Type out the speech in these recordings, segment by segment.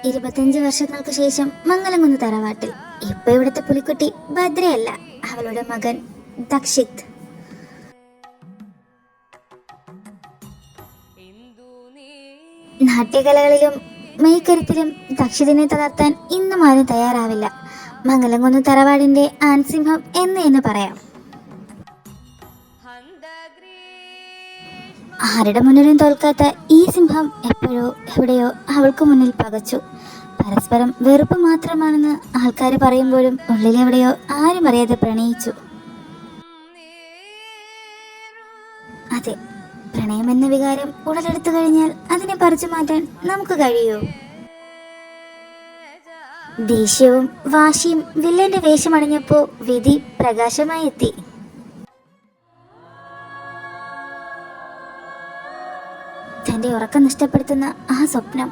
25 വർഷങ്ങൾക്ക് ശേഷം മംഗലംകുന്ന് തറവാട്ടിൽ ഇപ്പൊ ഇവിടുത്തെ പുലിക്കുട്ടി ഭദ്രയല്ല, അവളുടെ മകൻ ദക്ഷിത്. നാട്യകലകളിലും മെയ്ക്കരുത്തിലും ദക്ഷിതിനെ തളർത്താൻ ഇന്നും ആരും തയ്യാറാവില്ല. മംഗലംകുന്ന് തറവാടിന്റെ ആൻസിംഹം എന്ന് തന്നെ പറയാം. ആരുടെ മുന്നിലും തോൽക്കാത്ത ഈ സിംഹം എപ്പോഴോ എവിടെയോ അവൾക്ക് മുന്നിൽ പകച്ചു. പരസ്പരം വെറുപ്പ് മാത്രമാണെന്ന് ആൾക്കാർ പറയുമ്പോഴും ഉള്ളിലെവിടെയോ ആരും അറിയാതെ പ്രണയിച്ചു. അതെ, പ്രണയം എന്ന വികാരം ഉടലെടുത്തു കഴിഞ്ഞാൽ അതിനെ പറിച്ചു മാറ്റാൻ നമുക്ക് കഴിയൂ? ദേഷ്യവും വാശിയും വില്ലന്റെ വേഷമണിഞ്ഞപ്പോ വിധി പ്രകാശമായി എത്തി. തന്റെ ഉറക്കം നഷ്ടപ്പെടുത്തുന്ന ആ സ്വപ്നം,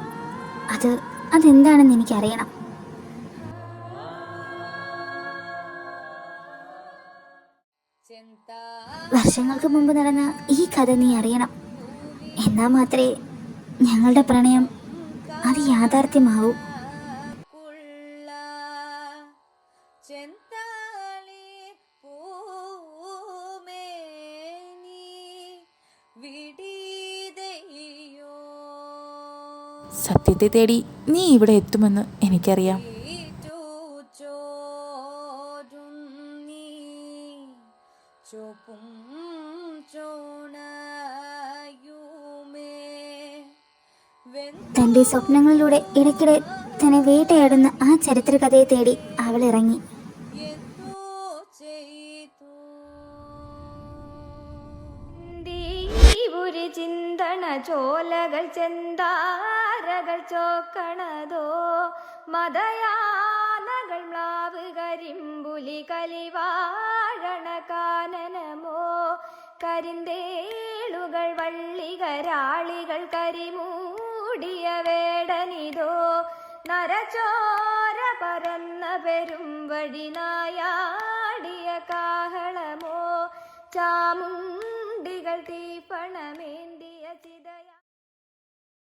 അതെന്താണെന്ന് എനിക്കറിയണം. വർഷങ്ങൾക്ക് മുമ്പ് നടന്ന ഈ കഥ നീ അറിയണം. എന്നാൽ മാത്രമേ ഞങ്ങളുടെ പ്രണയം അത് യാഥാർത്ഥ്യമാവൂ. സത്യത്തെ തേടി നീ ഇവിടെ എത്തുമെന്ന് എനിക്കറിയാം. തന്റെ സ്വപ്നങ്ങളിലൂടെ ഇടയ്ക്കിടെ തന്നെ വേട്ടയാടുന്ന ആ ചരിത്ര കഥയെ തേടി അവൾ ഇറങ്ങി. ചിന്തണ ചോലകൾ ചെന്താരകൾ ചോക്കണതോ, മതയാനകൾ മ്ലാവ് കരിമ്പുലി കലിവാഴണ കാനനമോ, കരിന്തേളുകൾ വള്ളികരാളികൾ കരിമൂടിയ വേടനിതോ, നരചോര പരന്ന പെരും വഴി നായാടിയ കാഹളമോ, ചാമുണ്ടികൾ തീപ്പണ